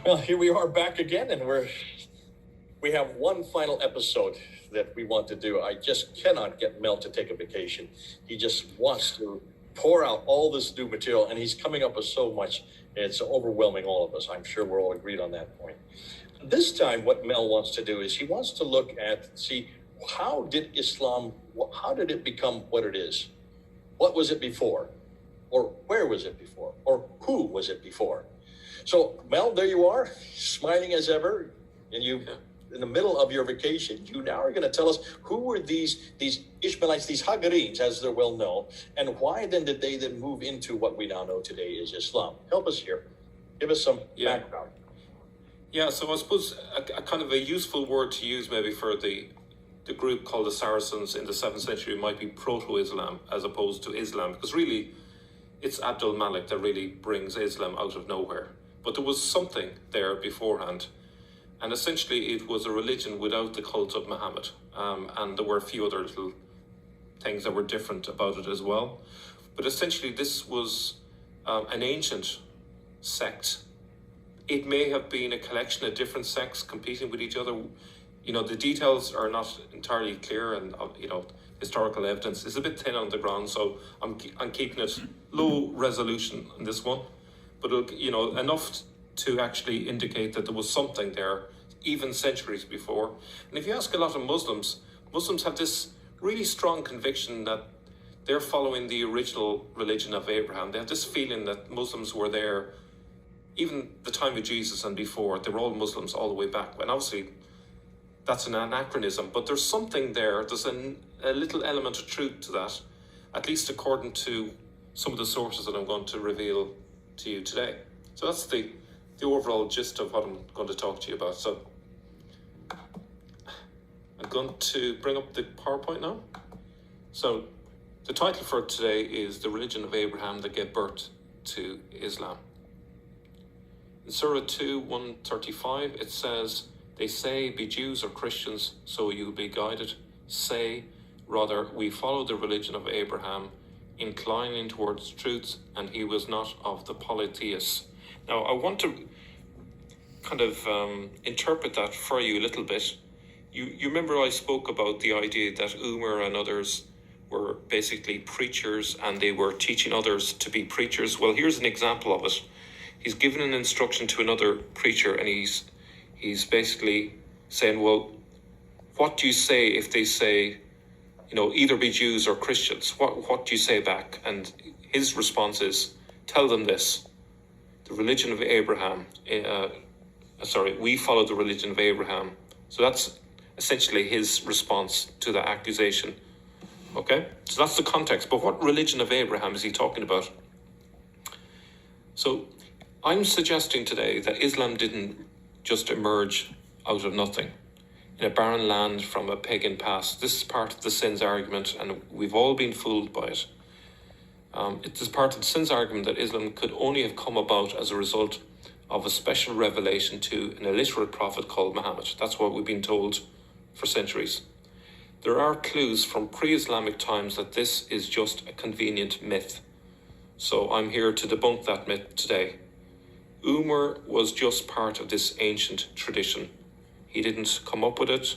Well, here we are back again, and we have one final episode that we want to do. I just cannot get Mel to take a vacation. He just wants to pour out all this new material, and he's coming up with so much. It's overwhelming all of us. I'm sure we're all agreed on that point. This time, what Mel wants to do is he wants to look at, see, how did it become what it is? What was it before? Or where was it before? Or who was it before? So, Mel, there you are, smiling as ever, and you, in the middle of your vacation, you now are going to tell us who were these Ishmaelites, these Hagarenes, as they're well known, and why then did they then move into what we now know today is Islam? Help us here. Give us some background. Yeah, so I suppose a kind of a useful word to use maybe for the group called the Saracens in the 7th century might be proto-Islam as opposed to Islam, because really it's Abdul Malik that really brings Islam out of nowhere. But there was something there beforehand, and essentially it was a religion without the cult of Muhammad, and there were a few other little things that were different about it as well. But essentially this was an ancient sect. It may have been a collection of different sects competing with each other. You know, the details are not entirely clear, and historical evidence is a bit thin on the ground, so I'm keeping it low resolution on this one. But enough to actually indicate that there was something there, even centuries before. And if you ask a lot of Muslims have this really strong conviction that they're following the original religion of Abraham. They have this feeling that Muslims were there, even the time of Jesus and before. They were all Muslims all the way back. And obviously, that's an anachronism, but there's something there. There's a little element of truth to that, at least according to some of the sources that I'm going to reveal to you today. So that's the overall gist of what I'm going to talk to you about. So I'm going to bring up the PowerPoint now. So the title for today is The Religion of Abraham That Gave Birth to Islam. In Surah 2, 135, it says, "They say, be Jews or Christians, so you'll be guided. Say, rather, we follow the religion of Abraham, inclining towards truth, and he was not of the polytheists." Now, I want to kind of interpret that for you a little bit. You remember I spoke about the idea that Umar and others were basically preachers, and they were teaching others to be preachers. Well, here's an example of it. He's given an instruction to another preacher, and he's basically saying, well, what do you say if they say, either be Jews or Christians? What do you say back? And his response is, tell them this. The religion of Abraham, we follow the religion of Abraham. So that's essentially his response to the accusation. Okay? So that's the context. But what religion of Abraham is he talking about? So I'm suggesting today that Islam didn't just emerge out of nothing in a barren land from a pagan past. This is part of the sins argument, and we've all been fooled by it. It is part of the sins argument that Islam could only have come about as a result of a special revelation to an illiterate prophet called Muhammad. That's what we've been told for centuries. There are clues from pre-Islamic times that this is just a convenient myth. So I'm here to debunk that myth today. Umar was just part of this ancient tradition. He didn't come up with it.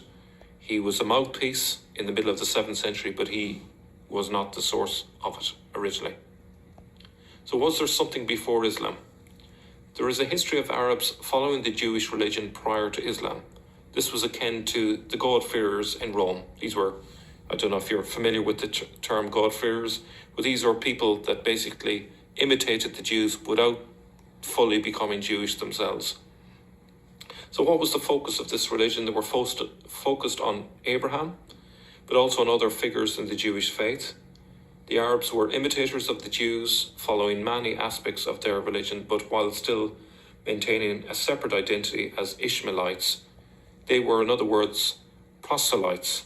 He was a mouthpiece in the middle of the 7th century, but he was not the source of it originally. So was there something before Islam? There is a history of Arabs following the Jewish religion prior to Islam. This was akin to the God-fearers in Rome. These were, I don't know if you're familiar with the term God-fearers, but these are people that basically imitated the Jews without fully becoming Jewish themselves. So what was the focus of this religion? They were focused on Abraham, but also on other figures in the Jewish faith. The Arabs were imitators of the Jews, following many aspects of their religion, but while still maintaining a separate identity as Ishmaelites. They were, in other words, proselytes.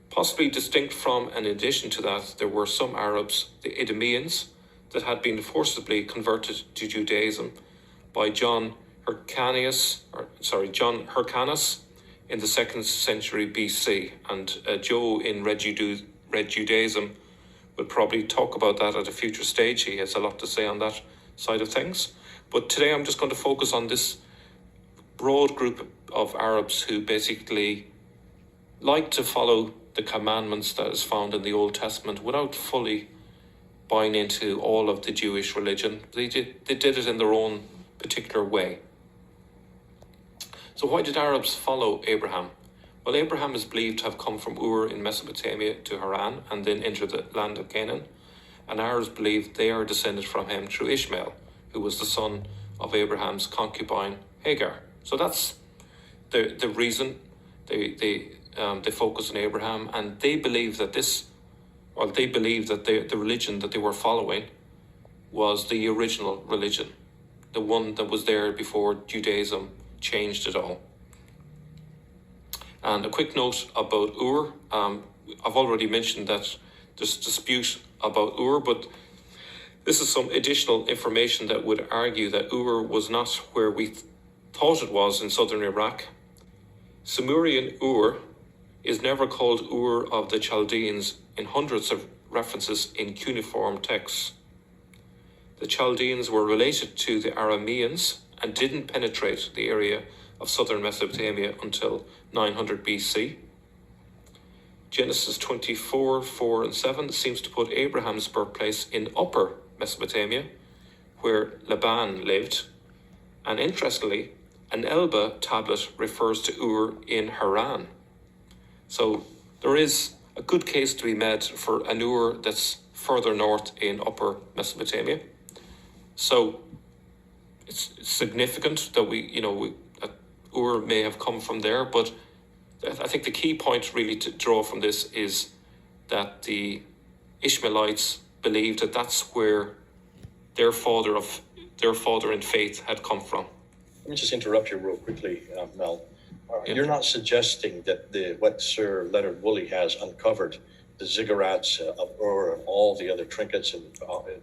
Possibly distinct from, and in addition to that, there were some Arabs, the Idumeans, that had been forcibly converted to Judaism by John Hyrcanus in the 2nd century BC. And Joe in Red Judaism will probably talk about that at a future stage. He has a lot to say on that side of things. But today I'm just going to focus on this broad group of Arabs who basically like to follow the commandments that is found in the Old Testament without fully buying into all of the Jewish religion. They did it in their own particular way. So why did Arabs follow Abraham? Well, Abraham is believed to have come from Ur in Mesopotamia to Haran and then entered the land of Canaan. And Arabs believe they are descended from him through Ishmael, who was the son of Abraham's concubine Hagar. So that's the reason they focus on Abraham, and they believe that the religion that they were following was the original religion, the one that was there before Judaism changed it all. And a quick note about Ur. I've already mentioned that there's dispute about Ur, but this is some additional information that would argue that Ur was not where we thought it was in southern Iraq. Sumerian Ur is never called Ur of the Chaldeans in hundreds of references in cuneiform texts. The Chaldeans were related to the Arameans and didn't penetrate the area of southern Mesopotamia until 900 BC. Genesis 24, 4 and 7 seems to put Abraham's birthplace in upper Mesopotamia, where Laban lived. And interestingly, an Elba tablet refers to Ur in Haran. So there is a good case to be made for an Ur that's further north in upper Mesopotamia. So it's significant that Ur may have come from there, but I think the key point really to draw from this is that the Ishmaelites believed that that's where their father in faith had come from. Let me just interrupt you real quickly, Mel. Yeah. You're not suggesting that what Sir Leonard Woolley has uncovered, the ziggurats of Ur and all the other trinkets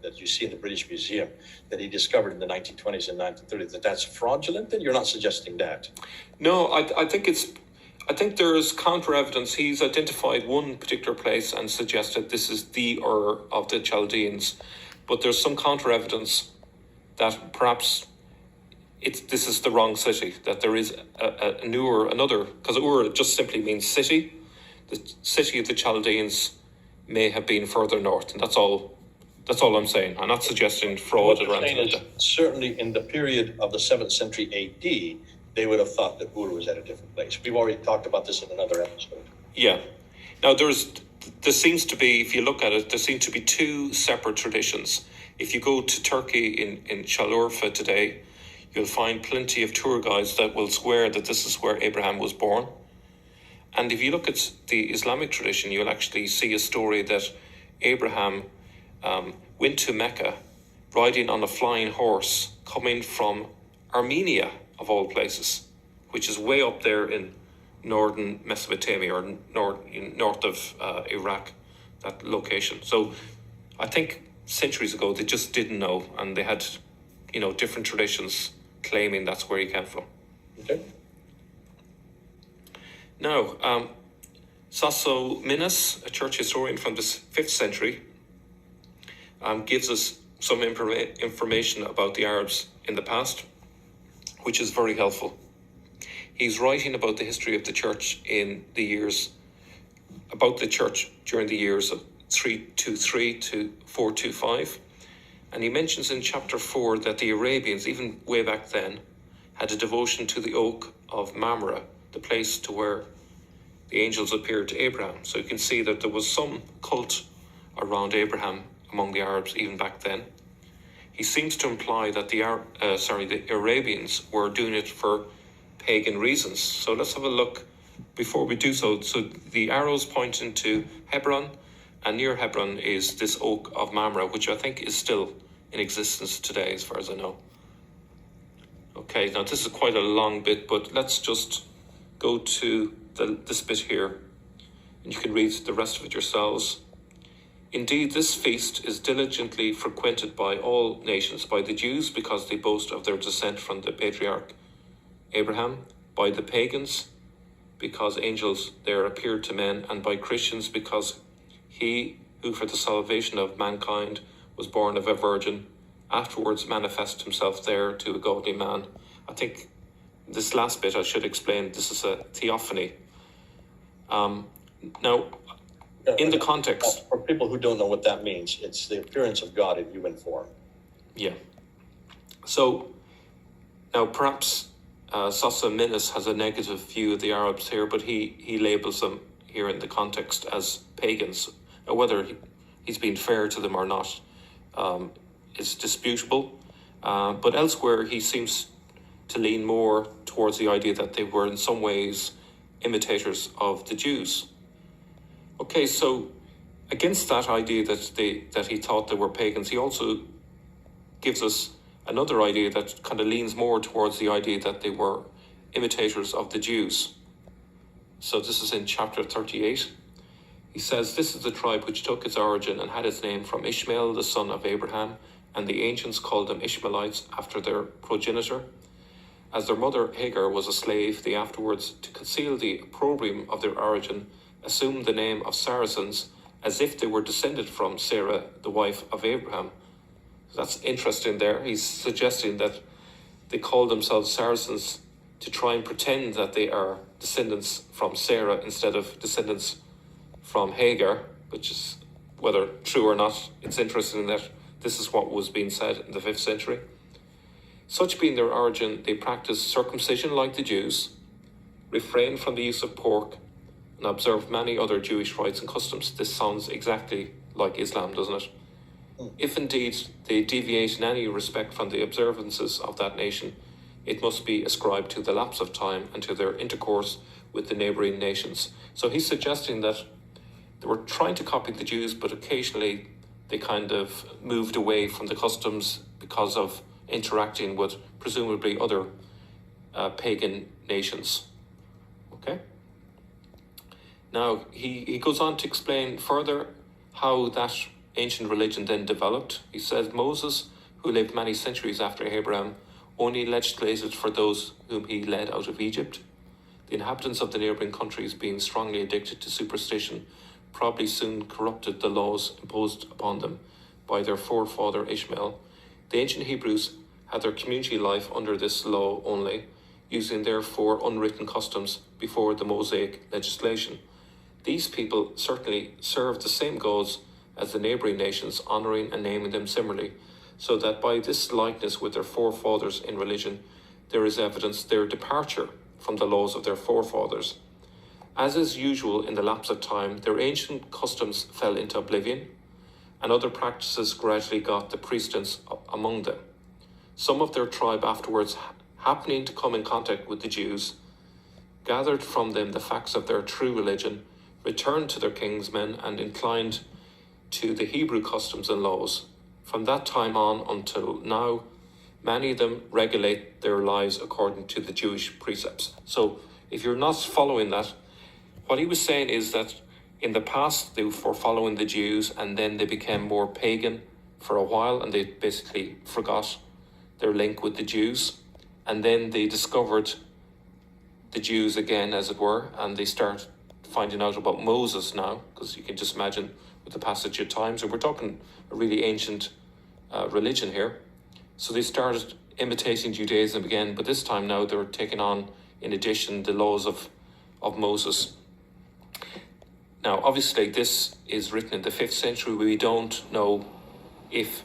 that you see in the British Museum that he discovered in the 1920s and 1930s, that's fraudulent? Then you're not suggesting that? No, I think there's counter evidence. He's identified one particular place and suggested this is the Ur of the Chaldeans, but there's some counter evidence that perhaps this is the wrong city, that there is an Ur, another, because Ur just simply means city. The city of the Chaldeans may have been further north, and that's all I'm saying. I'm not suggesting fraud or anything like that. Certainly in the period of the 7th century AD, they would have thought that Ur was at a different place. We've already talked about this in another episode. Yeah. Now, there seems to be, if you look at it, there seem to be two separate traditions. If you go to Turkey in Şanlıurfa today, you'll find plenty of tour guides that will swear that this is where Abraham was born. And if you look at the Islamic tradition, you'll actually see a story that Abraham went to Mecca riding on a flying horse coming from Armenia, of all places, which is way up there in northern Mesopotamia or north of Iraq, that location. So I think centuries ago they just didn't know, and they had different traditions claiming that's where he came from. Okay. Now, Sasso Minas, a church historian from the 5th century, gives us some information about the Arabs in the past, which is very helpful. He's writing about the history of the church during the years of 323 to 425. And he mentions in chapter 4 that the Arabians, even way back then, had a devotion to the oak of Mamre, the place to where the angels appeared to Abraham. So you can see that there was some cult around Abraham among the Arabs even back then. He seems to imply that the Arabians were doing it for pagan reasons. So let's have a look before we do so. So the arrows pointing to Hebron, and near Hebron is this oak of Mamre, which I think is still in existence today, as far as I know. Okay, now this is quite a long bit, but let's just go to this bit here, and you can read the rest of it yourselves. Indeed, this feast is diligently frequented by all nations, by the Jews because they boast of their descent from the patriarch Abraham, by the pagans because angels there appeared to men, and by Christians because he who for the salvation of mankind was born of a virgin afterwards manifests himself there to a godly man. I think this last bit I should explain. This is a theophany. Now, in the context, for people who don't know what that means, it's the appearance of God in human form. yeah. So now perhaps Sosthenes has a negative view of the Arabs here, but he labels them here in the context as pagans. Whether he's been fair to them or not is disputable. But elsewhere he seems to lean more towards the idea that they were in some ways imitators of the Jews. Okay, so against that idea that he thought they were pagans, he also gives us another idea that kind of leans more towards the idea that they were imitators of the Jews. So this is in chapter 38. He says, "This is the tribe which took its origin and had its name from Ishmael, the son of Abraham, and the ancients called them Ishmaelites after their progenitor. As their mother Hagar was a slave, they afterwards, to conceal the opprobrium of their origin, assumed the name of Saracens as if they were descended from Sarah, the wife of Abraham." That's interesting there. He's suggesting that they call themselves Saracens to try and pretend that they are descendants from Sarah instead of descendants from Hagar, which is, whether true or not, it's interesting that this is what was being said in the 5th century. Such being their origin, they practiced circumcision like the Jews, refrained from the use of pork, and observed many other Jewish rites and customs. This sounds exactly like Islam, doesn't it? If indeed they deviate in any respect from the observances of that nation, it must be ascribed to the lapse of time and to their intercourse with the neighbouring nations. So he's suggesting that they were trying to copy the Jews, but occasionally they kind of moved away from the customs because of interacting with presumably other pagan nations. Okay? Now, he goes on to explain further how that ancient religion then developed. He says Moses, who lived many centuries after Abraham, only legislated for those whom he led out of Egypt. The inhabitants of the neighbouring countries, being strongly addicted to superstition, probably soon corrupted the laws imposed upon them by their forefather Ishmael. The ancient Hebrews had their community life under this law only, using therefore unwritten customs before the Mosaic legislation. These people certainly served the same gods as the neighbouring nations, honouring and naming them similarly, so that by this likeness with their forefathers in religion, there is evidence their departure from the laws of their forefathers. As is usual in the lapse of time, their ancient customs fell into oblivion, and other practices gradually got the precedence among them. Some of their tribe afterwards, happening to come in contact with the Jews, gathered from them the facts of their true religion, returned to their kinsmen, and inclined to the Hebrew customs and laws. From that time on until now, many of them regulate their lives according to the Jewish precepts. So if you're not following that, what he was saying is that in the past they were following the Jews, and then they became more pagan for a while, and they basically forgot their link with the Jews. And then they discovered the Jews again, as it were, and they start finding out about Moses now, because you can just imagine with the passage of time. So we're talking a really ancient religion here. So they started imitating Judaism again, but this time now they're taking on, in addition, the laws of Moses. Now, obviously, this is written in the 5th century. We don't know if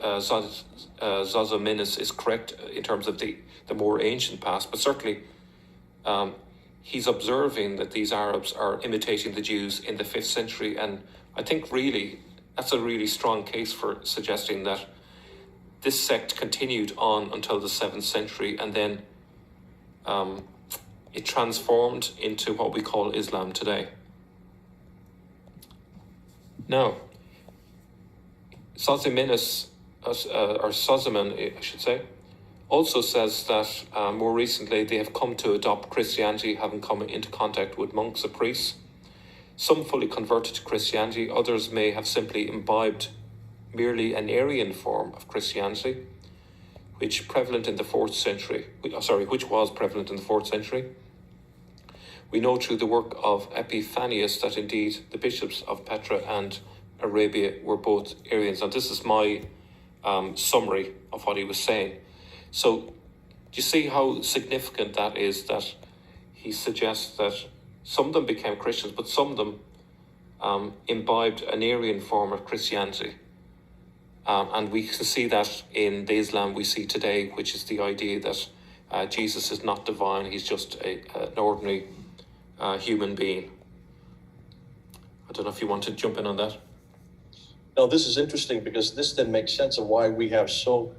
Sosthenes is correct in terms of the more ancient past, but certainly he's observing that these Arabs are imitating the Jews in the 5th century, and I think really that's a really strong case for suggesting that this sect continued on until the 7th century, and then it transformed into what we call Islam today. Now, Sosthenes, or Sozomen, I should say, also says that more recently they have come to adopt Christianity, having come into contact with monks and priests. Some fully converted to Christianity, others may have simply imbibed merely an Arian form of Christianity, which was prevalent in the 4th century. We know through the work of Epiphanius that indeed the bishops of Petra and Arabia were both Arians. And this is my summary of what he was saying. So you see how significant that is, that he suggests that some of them became Christians, but some of them imbibed an Aryan form of Christianity. And we can see that in the Islam we see today, which is the idea that Jesus is not divine, he's just an ordinary human being. I don't know if you want to jump in on that. No, this is interesting because this then makes sense of why we have so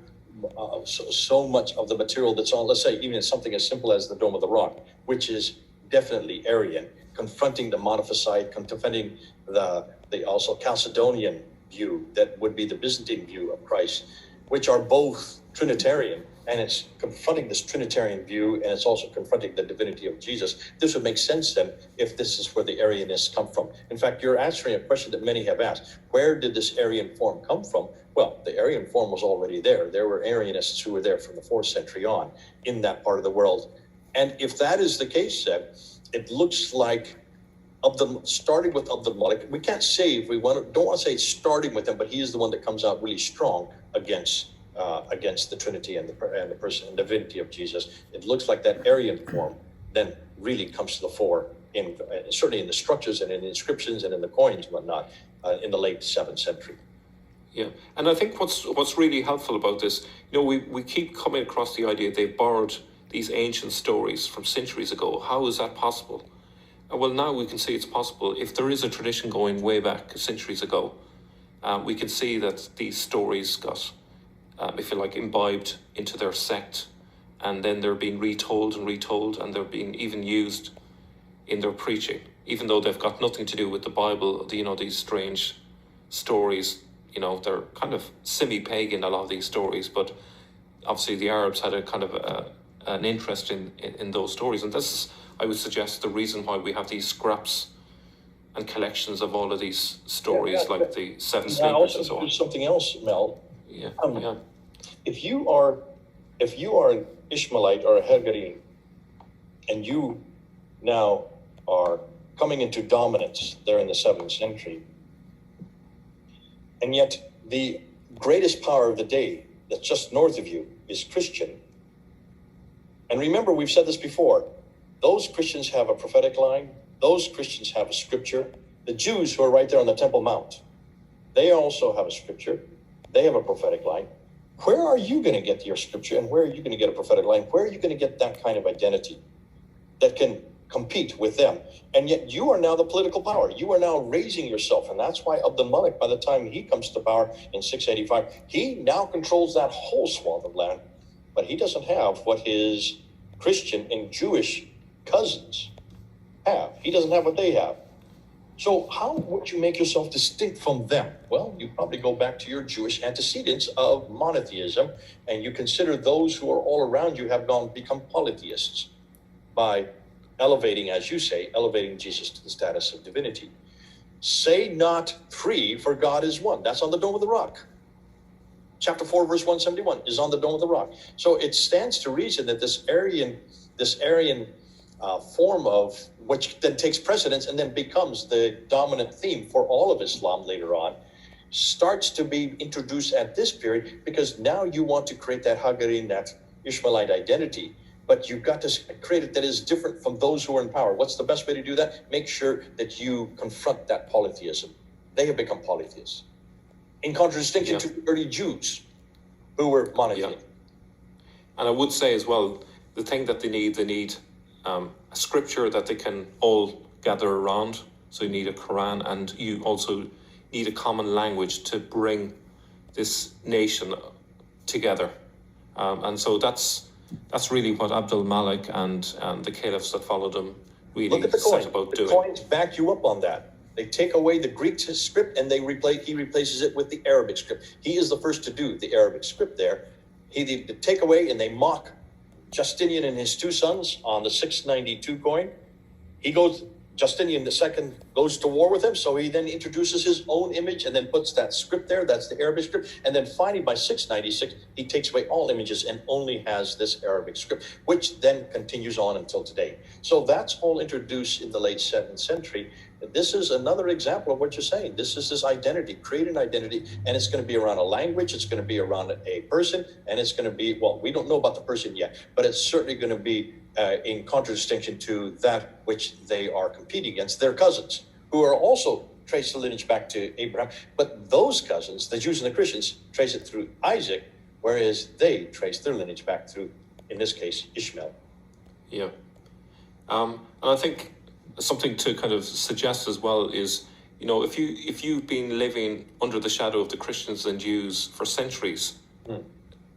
much of the material that's on, let's say, even something as simple as the Dome of the Rock, which is definitely Aryan, confronting the Monophysite, confronting the also Chalcedonian view that would be the Byzantine view of Christ, which are both Trinitarian, and it's confronting this Trinitarian view, and it's also confronting the divinity of Jesus. This would make sense then if this is where the Aryanists come from. In fact, you're answering a question that many have asked. Where did this Aryan form come from? Well, the Aryan form was already there. There were Aryanists who were there from the 4th century on in that part of the world. And if that is the case, then it looks like starting with Abdul Malik, we can't say if we don't want to say starting with him, but he is the one that comes out really strong against the Trinity and the person and divinity of Jesus. It looks like that Aryan form then really comes to the fore certainly in the structures and in the inscriptions and in the coins and whatnot in the late 7th century. Yeah, and I think what's really helpful about this, we keep coming across the idea they've borrowed these ancient stories from centuries ago. How is that possible? Well, now we can see it's possible. If there is a tradition going way back centuries ago, we can see that these stories got, if you like, imbibed into their sect, and then they're being retold, and they're being even used in their preaching, even though they've got nothing to do with the Bible. These strange stories, they're kind of semi-pagan, a lot of these stories, but obviously the Arabs had a kind of an interest in those stories, and this is, I would suggest, the reason why we have these scraps and collections of all of these stories, like the Seven Sleepers and so on. There's something else, Mel. Yeah. If you are an Ishmaelite or a Hagarine, and you now are coming into dominance there in the 7th century, and yet the greatest power of the day that's just north of you is Christian. And remember, we've said this before, those Christians have a prophetic line. Those Christians have a scripture. The Jews who are right there on the Temple Mount, they also have a scripture. They have a prophetic line. Where are you going to get your scripture, and where are you going to get a prophetic line? Where are you going to get that kind of identity that can compete with them? And yet you are now the political power. You are now raising yourself. And that's why Abdul Malik, by the time he comes to power in 685, he now controls that whole swath of land. But he doesn't have what his Christian and Jewish cousins have. He doesn't have what they have. So how would you make yourself distinct from them? Well, you probably go back to your Jewish antecedents of monotheism, and you consider those who are all around you have become polytheists by elevating, as you say, elevating Jesus to the status of divinity. Say not three, for God is one. That's on the Dome of the Rock. Chapter 4, verse 171 is on the Dome of the Rock. So it stands to reason that this Aryan form of which then takes precedence and then becomes the dominant theme for all of Islam later on, starts to be introduced at this period, because now you want to create that Hagarin, that Ishmaelite identity, but you've got to create it that is different from those who are in power. What's the best way to do that? Make sure that you confront that polytheism. They have become polytheists, in contradistinction to the early Jews who were monotheistic. Yeah. And I would say as well, the thing that they need a scripture that they can all gather around. So you need a Quran, and you also need a common language to bring this nation together. And so that's really what Abdul Malik and the caliphs that followed him really set about doing. The coins back you up on that. They take away the Greek script and he replaces it with the Arabic script. He is the first to do the Arabic script there. They take away and they mock Justinian and his two sons on the 692 coin. Justinian II goes to war with him, so he then introduces his own image and then puts that script there. That's the Arabic script. And then finally, by 696, he takes away all images and only has this Arabic script, which then continues on until today. So that's all introduced in the late 7th century, This is another example of what you're saying. This is this identity, create an identity, and it's going to be around a language, it's going to be around a person, and it's going to be, well, we don't know about the person yet, but it's certainly going to be in contradistinction to that which they are competing against, their cousins, who are also trace the lineage back to Abraham. But those cousins, the Jews and the Christians, trace it through Isaac, whereas they trace their lineage back through, in this case, Ishmael. Yeah. And I think something to kind of suggest as well is, you know, if you've been living under the shadow of the Christians and Jews for centuries,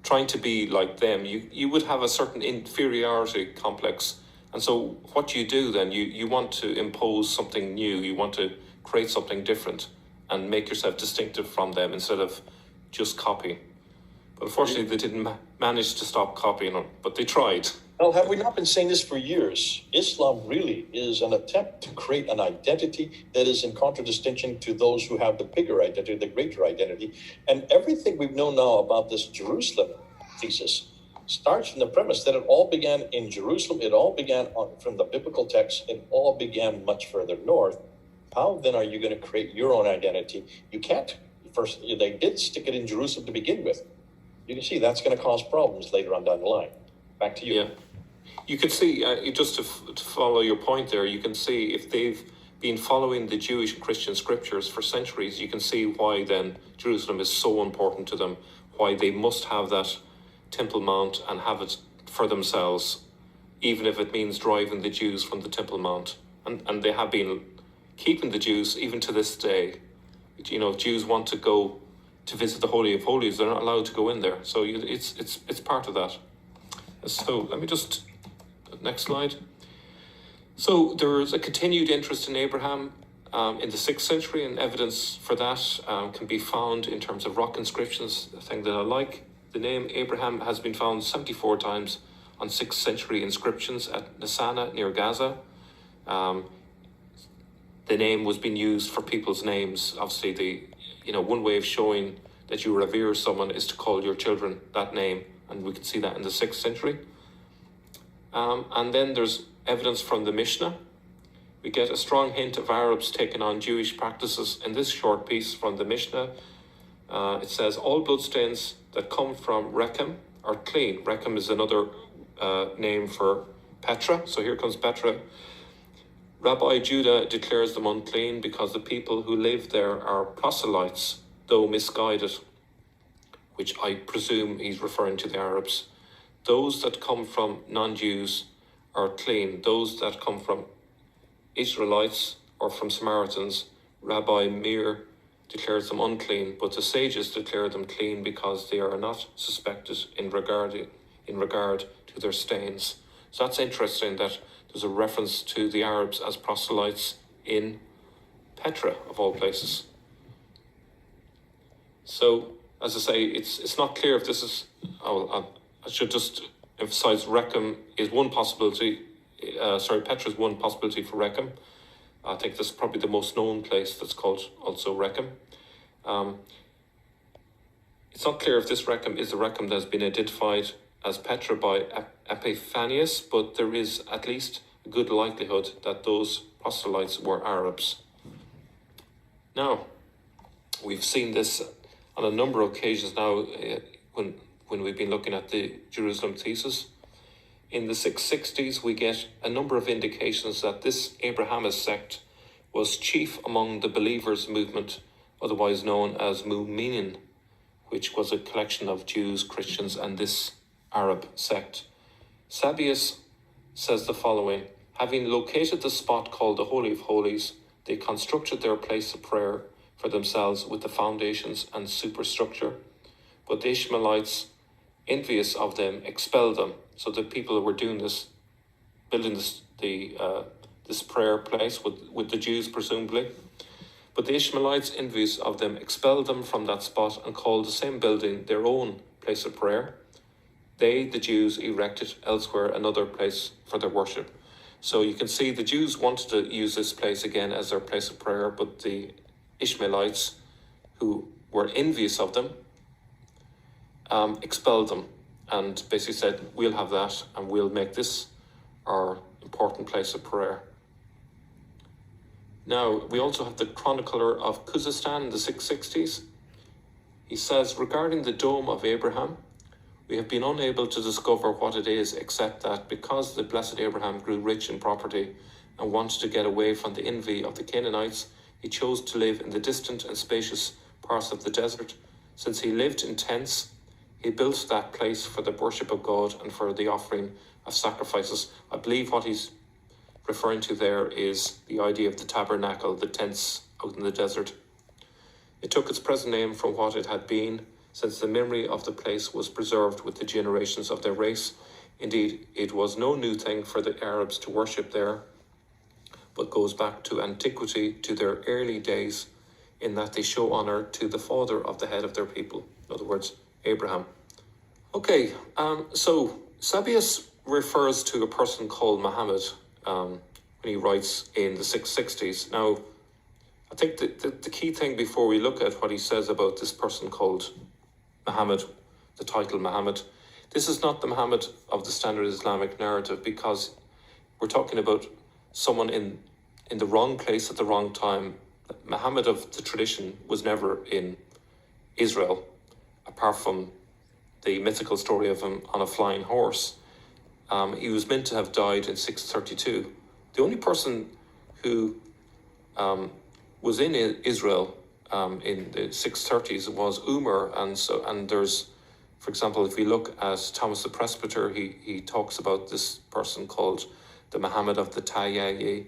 trying to be like them, you would have a certain inferiority complex. And so what you do then, you want to impose something new, you want to create something different and make yourself distinctive from them instead of just copying. But unfortunately, they didn't manage to stop copying, but they tried. Well, have we not been saying this for years? Islam really is an attempt to create an identity that is in contradistinction to those who have the bigger identity, the greater identity. And everything we've known now about this Jerusalem thesis starts from the premise that it all began in Jerusalem. It all began from the biblical text. It all began much further north. How then are you going to create your own identity? You can't. First, they did stick it in Jerusalem to begin with. You can see that's going to cause problems later on down the line. Back to you. Yeah. You can see, just to follow your point there, you can see if they've been following the Jewish and Christian scriptures for centuries, you can see why then Jerusalem is so important to them, why they must have that Temple Mount and have it for themselves, even if it means driving the Jews from the Temple Mount. And they have been keeping the Jews even to this day. You know, if Jews want to go to visit the Holy of Holies, they're not allowed to go in there. So it's part of that. So let me just, next slide. So there is a continued interest in Abraham in the 6th century, and evidence for that can be found in terms of rock inscriptions. The thing that I like, the name Abraham has been found 74 times on 6th century inscriptions at Nasana near Gaza. The name was being used for people's names. Obviously, one way of showing that you revere someone is to call your children that name, and we can see that in the 6th century. And then there's evidence from the Mishnah. We get a strong hint of Arabs taking on Jewish practices in this short piece from the Mishnah. It says, all bloodstains that come from Rechem are clean. Rechem is another name for Petra. So here comes Petra. Rabbi Judah declares them unclean because the people who live there are proselytes, though misguided, which I presume he's referring to the Arabs. Those that come from non-Jews are clean. Those that come from Israelites or from Samaritans, Rabbi Meir declares them unclean, but the sages declare them clean because they are not suspected in regard to their stains. So that's interesting that there's a reference to the Arabs as proselytes in Petra, of all places. So, as I say, it's not clear if this is... I should just emphasize Rechem is one possibility. Petra is one possibility for Rechem. I think this is probably the most known place that's called also Rechem. It's not clear if this Rechem is the Rechem that has been identified as Petra by Epiphanius, but there is at least a good likelihood that those proselytes were Arabs. Now, we've seen this on a number of occasions now when we've been looking at the Jerusalem thesis. In the 660s, we get a number of indications that this Abrahamist sect was chief among the believers movement, otherwise known as Mu'minin, which was a collection of Jews, Christians, and this Arab sect. Sabius says the following: having located the spot called the Holy of Holies, they constructed their place of prayer for themselves with the foundations and superstructure. But the Ishmaelites, envious of them, expelled them. So the people who were doing this, building this prayer place with the Jews presumably. But the Ishmaelites, envious of them, expelled them from that spot and called the same building their own place of prayer. They, the Jews, erected elsewhere another place for their worship. So you can see the Jews wanted to use this place again as their place of prayer, but the Ishmaelites, who were envious of them, expelled them and basically said, we'll have that and we'll make this our important place of prayer. Now, we also have the chronicler of Khuzestan in the 660s. He says, regarding the dome of Abraham, we have been unable to discover what it is, except that because the blessed Abraham grew rich in property and wanted to get away from the envy of the Canaanites, he chose to live in the distant and spacious parts of the desert. Since he lived in tents, he built that place for the worship of God and for the offering of sacrifices. I believe what he's referring to there is the idea of the tabernacle, the tents out in the desert. It took its present name from what it had been, since the memory of the place was preserved with the generations of their race. Indeed, it was no new thing for the Arabs to worship there, but goes back to antiquity, to their early days, in that they show honour to the father of the head of their people, in other words, Abraham. Okay, so Sabius refers to a person called Muhammad when he writes in the 660s. Now, I think the key thing before we look at what he says about this person called Muhammad, the title Muhammad, this is not the Muhammad of the standard Islamic narrative, because we're talking about someone in the wrong place at the wrong time. Muhammad of the tradition was never in Israel, apart from the mythical story of him on a flying horse. He was meant to have died in 632. The only person who was in Israel in the 630s was Umar, and there's, for example, if we look at Thomas the Presbyter, he talks about this person called the Muhammad of the Tayyaye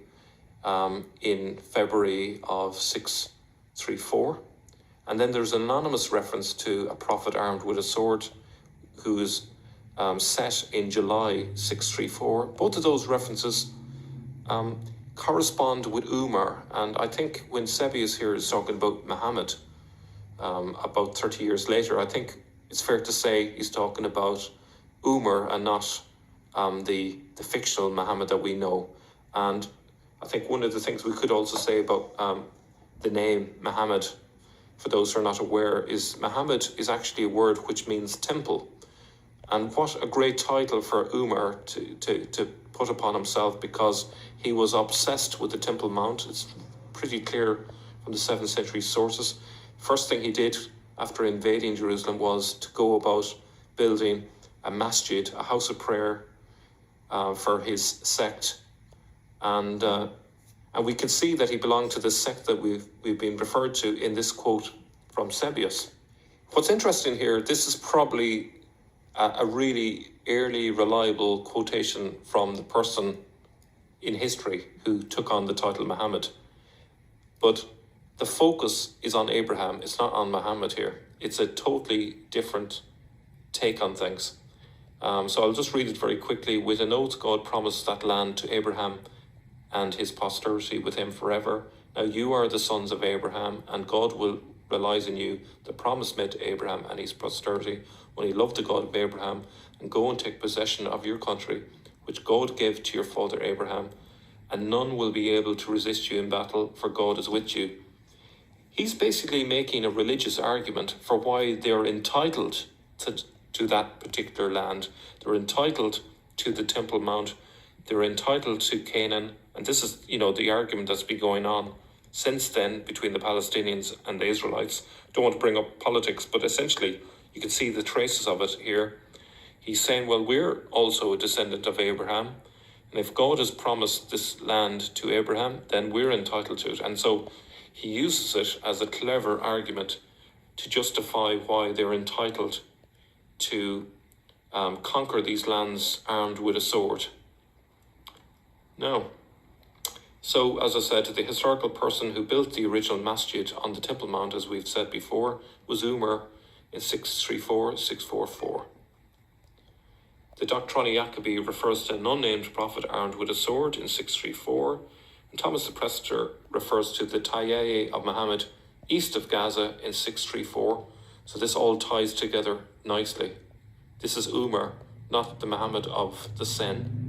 in February of 634. And then there's an anonymous reference to a prophet armed with a sword who is set in July 634. Both of those references correspond with Umar, and I think when Sebius here is talking about Muhammad about 30 years later, I think it's fair to say he's talking about Umar and not the fictional Muhammad that we know. And I think one of the things we could also say about the name Muhammad, for those who are not aware, is Muhammad is actually a word which means temple. And what a great title for Umar to put upon himself, because he was obsessed with the Temple Mount. It's pretty clear from the 7th century sources. First thing he did after invading Jerusalem was to go about building a masjid, a house of prayer for his sect. And we can see that he belonged to this sect that we've been referred to in this quote from Sebius. What's interesting here, this is probably a really early, reliable quotation from the person in history who took on the title Muhammad. But the focus is on Abraham, it's not on Muhammad here. It's a totally different take on things. So I'll just read it very quickly. With an oath, God promised that land to Abraham and his posterity with him forever. Now you are the sons of Abraham, and God will relies in you the promise made to Abraham and his posterity when he loved the God of Abraham, and go and take possession of your country, which God gave to your father Abraham, and none will be able to resist you in battle, for God is with you. He's basically making a religious argument for why they're entitled to that particular land. They're entitled to the Temple Mount. They're entitled to Canaan. And this is, the argument that's been going on since then between the Palestinians and the Israelites. Don't want to bring up politics, but essentially you can see the traces of it here. He's saying, well, we're also a descendant of Abraham, and if God has promised this land to Abraham, then we're entitled to it. And so he uses it as a clever argument to justify why they're entitled to conquer these lands armed with a sword. Now, so as I said, the historical person who built the original masjid on the Temple Mount, as we've said before, was Umar in 634-644. The Doctrina Jacobi refers to an unnamed prophet armed with a sword in 634, and Thomas the Presbyter refers to the Tayyaye of Muhammad east of Gaza in 634. So this all ties together nicely. This is Umar, not the Muhammad of the Sen.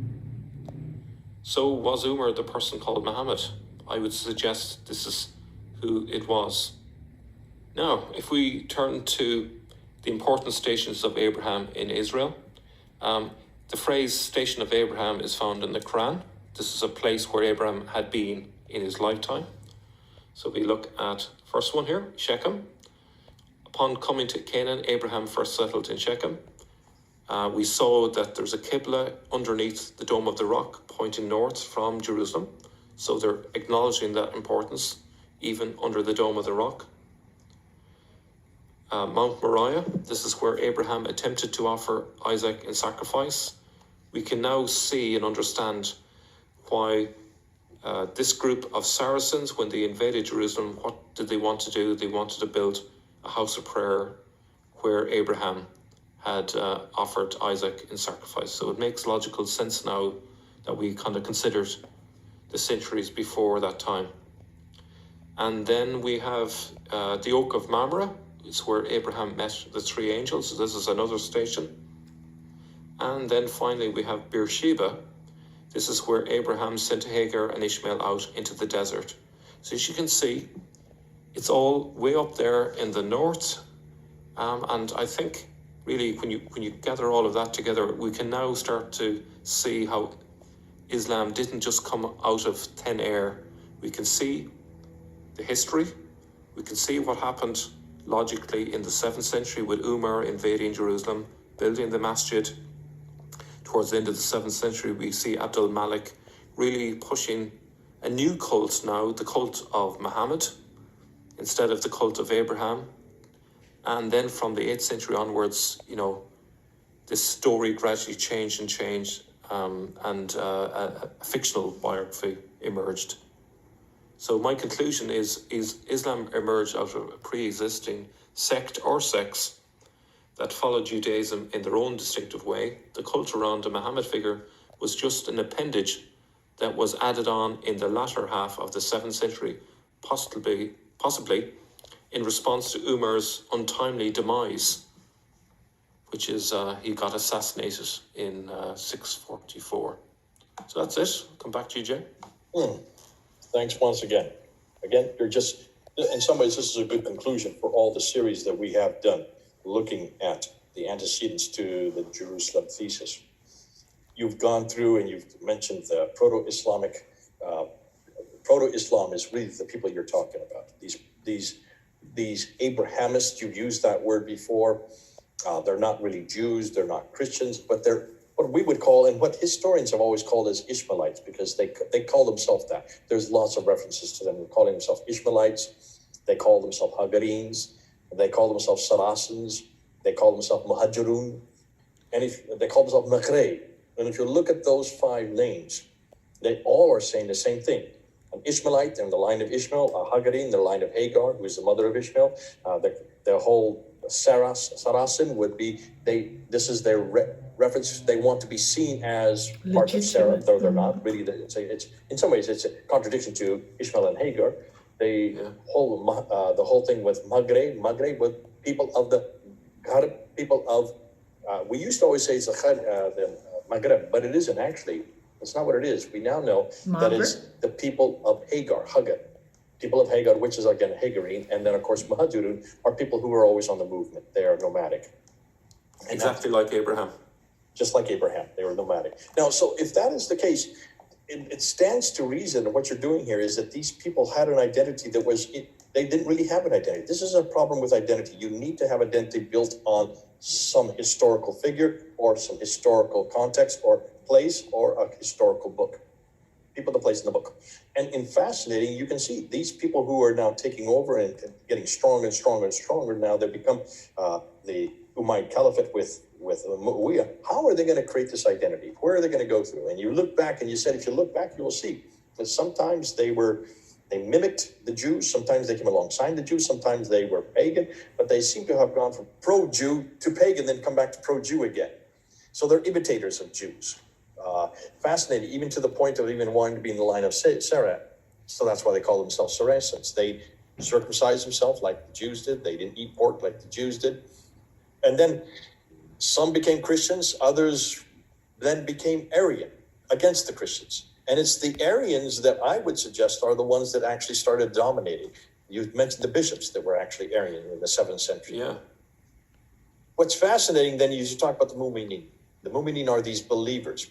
So was Umar the person called Muhammad? I would suggest this is who it was. Now, if we turn to the important stations of Abraham in Israel, the phrase Station of Abraham is found in the Quran. This is a place where Abraham had been in his lifetime. So we look at first one here, Shechem. Upon coming to Canaan, Abraham first settled in Shechem. We saw that there's a Qibla underneath the Dome of the Rock pointing north from Jerusalem. So they're acknowledging that importance even under the Dome of the Rock. Mount Moriah, this is where Abraham attempted to offer Isaac in sacrifice. We can now see and understand why this group of Saracens, when they invaded Jerusalem, what did they want to do? They wanted to build a house of prayer where Abraham had offered Isaac in sacrifice. So it makes logical sense now that we kind of considered the centuries before that time. And then we have the Oak of Mamre. It's where Abraham met the three angels. So this is another station. And then finally we have Beersheba. This is where Abraham sent Hagar and Ishmael out into the desert. So as you can see, it's all way up there in the north. And I think really when you gather all of that together, we can now start to see how Islam didn't just come out of thin air. We can see the history. We can see what happened logically in the 7th century with Umar invading Jerusalem, building the masjid. Towards the end of the 7th century, we see Abdul Malik really pushing a new cult now, the cult of Muhammad, instead of the cult of Abraham. And then from the 8th century onwards, this story gradually changed, and a fictional biography emerged. So my conclusion is Islam emerged out of a pre-existing sect or sects that followed Judaism in their own distinctive way. The cult around the Muhammad figure was just an appendage that was added on in the latter half of the 7th century, possibly in response to Umar's untimely demise, which is he got assassinated in 644. So that's it. Come back to you, Jay. Thanks once again. Again, in some ways, this is a good conclusion for all the series that we have done, looking at the antecedents to the Jerusalem thesis. You've gone through and you've mentioned the proto-Islamic. Proto-Islam is really the people you're talking about. These Abrahamists, you've used that word before. They're not really Jews, they're not Christians, but they're what we would call, and what historians have always called as Ishmaelites, because they call themselves that. There's lots of references to them calling themselves Ishmaelites. They call themselves Hagarenes. They call themselves Saracens. They call themselves Muhajirun. And they call themselves Maghreb. And if you look at those 5 names, they all are saying the same thing. An Ishmaelite, they're in the line of Ishmael. A Hagarene, the line of Hagar, who is the mother of Ishmael. The whole Saracen would be, this is their reference. They want to be seen as part of Sarah, though they're not. Really, it's in some ways, it's a contradiction to Ishmael and Hagar. The whole thing with Maghreb with people of the Gharib, people of, we used to always say it's the Maghreb, but it isn't actually. It's not what it is. We now know that it's the people of Hagar, people of Hagar, which is again Hagarine, and then of course Muhajirun are people who are always on the movement. They are nomadic. Exactly like Abraham. Just like Abraham, they were nomadic. Now, so if that is the case, it stands to reason that what you're doing here is that these people had an identity that they didn't really have an identity. This is a problem with identity. You need to have identity built on some historical figure or some historical context or place or a historical book. People, the place in the book. And in fascinating, you can see these people who are now taking over and getting stronger and stronger and stronger. Now they become the Umayyad Caliphate with Muawiyah. How are they going to create this identity? Where are they going to go through? And you look back and you said, if you look back, you will see that sometimes they mimicked the Jews. Sometimes they came alongside the Jews. Sometimes they were pagan, but they seem to have gone from pro-Jew to pagan, then come back to pro-Jew again. So they're imitators of Jews. Fascinating, even to the point of even wanting to be in the line of Sarah. So that's why they call themselves Saracens. They circumcised themselves like the Jews did. They didn't eat pork like the Jews did. And then some became Christians. Others then became Arian against the Christians. And it's the Arians that I would suggest are the ones that actually started dominating. You mentioned the bishops that were actually Arian in the 7th century. Yeah. What's fascinating then is you talk about the Mu'minin. The Mu'minin are these believers.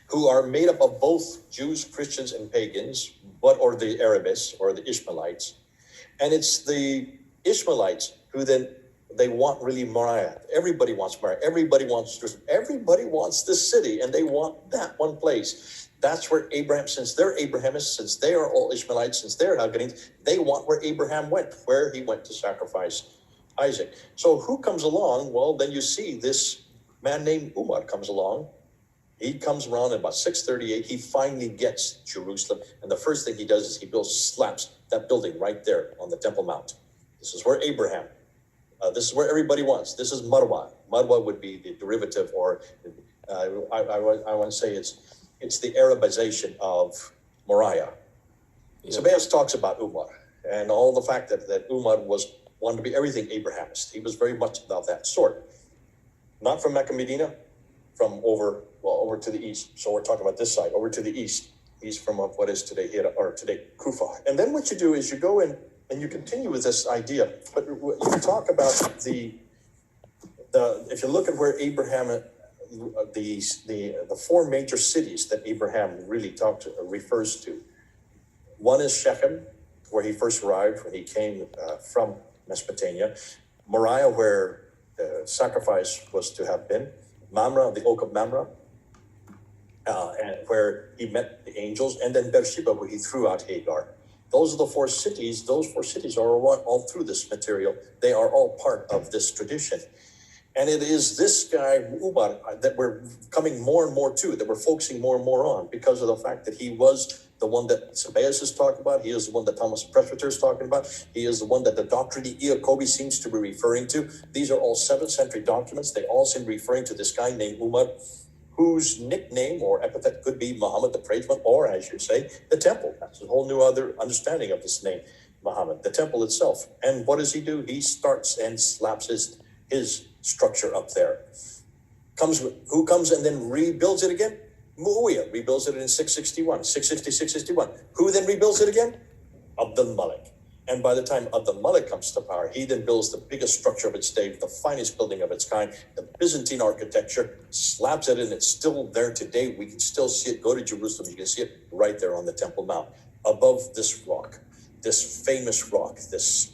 who are made up of both Jews, Christians, and pagans, or the Arabis, or the Ishmaelites. And it's the Ishmaelites who then, they want really Moriah. Everybody wants Moriah. Everybody wants Jerusalem. Everybody wants this city, and they want that one place. That's where Abraham, since they're Abrahamists, since they are all Ishmaelites, since they're Haganites, they want where Abraham went, where he went to sacrifice Isaac. So who comes along? Well, then you see this man named Umar comes along. He comes around at about 638. He finally gets Jerusalem. And the first thing he does is he slaps that building right there on the Temple Mount. This is where Abraham, this is where everybody wants. This is Marwa. Marwa would be the derivative, or I want to say it's the Arabization of Moriah. Yeah. Sabaeus talks about Umar and all the fact that Umar wanted to be everything Abrahamist. He was very much about that sort. Not from Mecca, Medina, from over to the east. So we're talking about this side, over to the east from what is today Hira, or today Kufa. And then what you do is you go in and you continue with this idea. But you talk about if you look at where Abraham, the four major cities that Abraham really refers to. One is Shechem, where he first arrived when he came from Mesopotamia. Moriah, where the sacrifice was to have been. Mamre, the oak of Mamre, and where he met the angels, and then Beersheba, where he threw out Hagar. Those are the four cities. Those four cities are all through this material. They are all part of this tradition. And it is this guy, Umar, that we're coming more and more to, that we're focusing more and more on, because of the fact that he was the one that Sabaeus is talking about. He is the one that Thomas Presbyter is talking about. He is the one that the Doctrine of Iacobi seems to be referring to. These are all 7th century documents. They all seem referring to this guy named Umar, whose nickname or epithet could be Muhammad the Tradesman, or, as you say, the temple. That's a whole new other understanding of this name, Muhammad, the temple itself. And what does he do? He starts and slaps his structure up there. Who comes and then rebuilds it again? Muawiyah rebuilds it in 661, 660, 661. Who then rebuilds it again? Abdul Malik. And by the time Abdul Malik comes to power, he then builds the biggest structure of its day, the finest building of its kind, the Byzantine architecture, slaps it in. It's still there today. We can still see it. Go to Jerusalem. You can see it right there on the Temple Mount, above this rock, this famous rock, this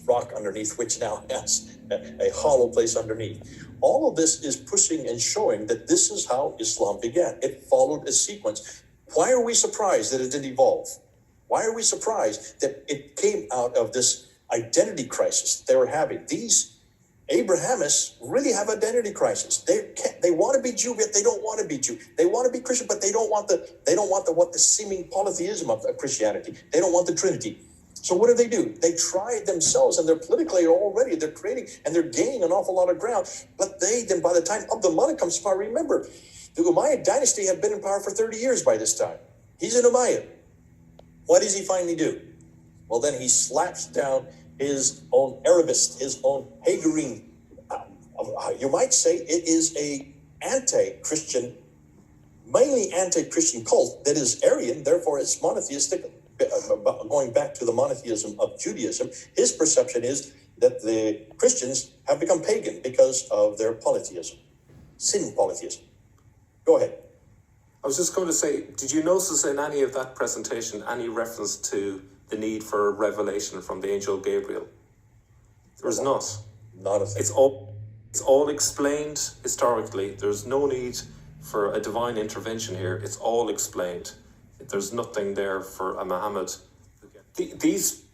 rock underneath, which now has a hollow place underneath. All of this is pushing and showing that this is how Islam began. It followed a sequence. Why are we surprised that it didn't evolve? Why are we surprised that it came out of this identity crisis they were having? These Abrahamists really have identity crisis. They want to be Jew, yet they don't want to be Jew. They want to be Christian, but they don't want the seeming polytheism of Christianity. They don't want the Trinity. So what do? They try it themselves, and they're politically already, they're creating, and they're gaining an awful lot of ground. But then by the time Abdul Malik comes to power, remember, the Umayyad dynasty had been in power for 30 years by this time. He's an Umayyad. What does he finally do? Well, then he slaps down his own Arabist, his own Hagarine. You might say it is a anti-Christian, mainly anti-Christian cult that is Aryan, therefore it's monotheistic. Going back to the monotheism of Judaism, his perception is that the Christians have become pagan because of their polytheism, sin polytheism. Go ahead. I was just going to say, did you notice in any of that presentation any reference to the need for revelation from the angel Gabriel? There was not. Not a thing. It's all explained historically. There's no need for a divine intervention here. It's all explained. There's nothing there for a Muhammad. These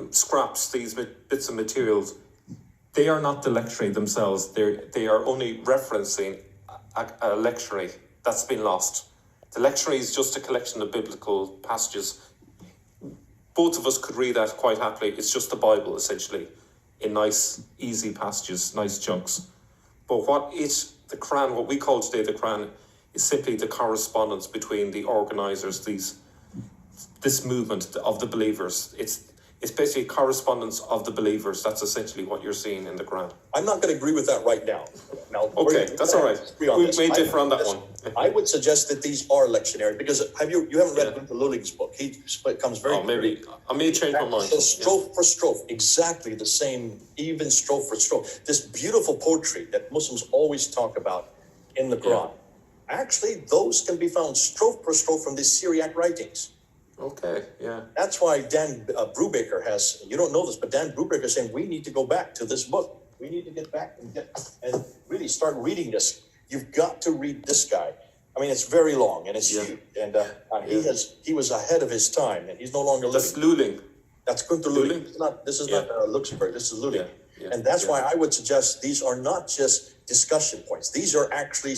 scraps, these bits of materials, they are not the lectionary themselves. They are only referencing a lectionary that's been lost. The lectionary is just a collection of biblical passages. Both of us could read that quite happily. It's just the Bible, essentially, in nice, easy passages, nice chunks. But the Quran, what we call today the Quran, is simply the correspondence between the organizers, this movement of the believers. It's basically correspondence of the believers. That's essentially what you're seeing in the Quran. I'm not going to agree with that right now. Okay, that's all right. We may differ on that one. I would suggest that these are lectionary, because you haven't read Gunther Lulling's book. He comes very maybe I may change my mind. So strophe for strophe, exactly the same, even strophe for strophe. This beautiful poetry that Muslims always talk about in the Quran. Actually, those can be found strophe per strophe from the Syriac writings. Okay, yeah. That's why Dan Brubaker has, you don't know this, but Dan Brubaker is saying, we need to go back to this book. We need to get back and really start reading this. You've got to read this guy. I mean, it's very long and it's huge. And he was ahead of his time, and he's no longer living. That's Luling. That's Gunther Luling. This is not Luxembourg. This is Luling. And that's why I would suggest these are not just discussion points. These are actually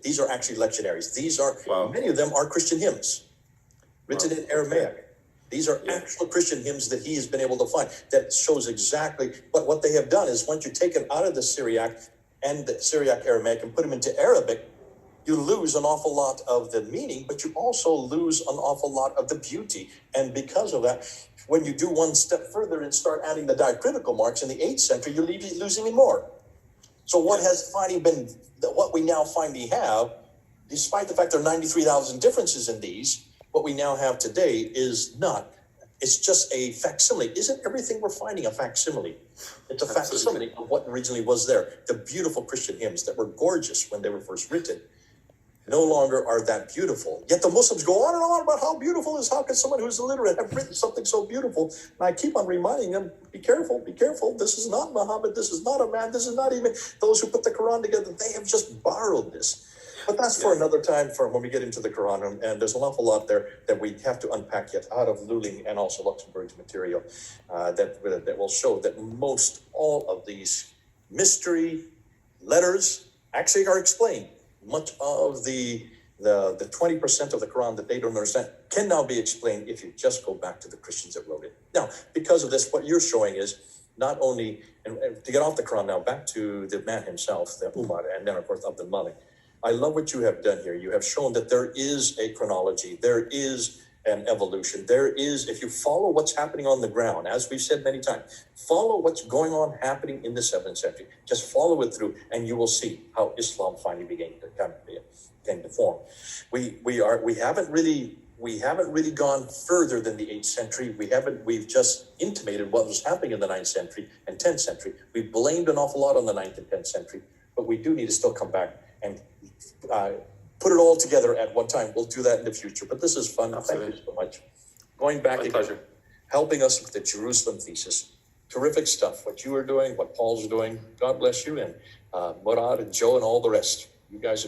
lectionaries. These are many of them are Christian hymns written in Aramaic. These are actual Christian hymns that he has been able to find that shows exactly. But what they have done is, once you take it out of the Syriac and the Syriac Aramaic and put them into Arabic, you lose an awful lot of the meaning, but you also lose an awful lot of the beauty. And because of that, when you do one step further and start adding the diacritical marks in the 8th century, you're losing even more. So what has finally been, what we now finally have, despite the fact there are 93,000 differences in these, what we now have today is not, it's just a facsimile. Isn't everything we're finding a facsimile? It's a facsimile of what originally was there. The beautiful Christian hymns that were gorgeous when they were first written no longer are that beautiful. Yet the Muslims go on and on about how beautiful it is. How can someone who's illiterate have written something so beautiful? And I keep on reminding them, be careful, be careful. This is not Muhammad. This is not a man. This is not even those who put the Quran together. They have just borrowed this. But that's for another time, for when we get into the Quran. And there's an awful lot there that we have to unpack yet out of Luling and also Luxembourg's material that will show that most all of these mystery letters actually are explained. Much of the 20% of the Quran that they don't understand can now be explained if you just go back to the Christians that wrote it. Now, because of this, what you're showing is not only, and to get off the Quran now, back to the man himself, the Umar, and then of course Abdul Malik. I love what you have done here. You have shown that there is a chronology, there is an evolution, there is, if you follow what's happening on the ground, as we've said many times, follow what's going on happening in the 7th century. Just follow it through, and you will see how Islam finally began to form. We haven't really gone further than the 8th century. We've just intimated what was happening in the 9th century and 10th century. We've blamed an awful lot on the 9th and 10th century, but we do need to still come back and put it all together at one time. We'll do that in the future, but this is fun. Absolutely. Thank you so much. Going back again, pleasure. Helping us with the Jerusalem thesis. Terrific stuff. What you are doing, what Paul's doing. God bless you, and Murad and Joe and all the rest. You guys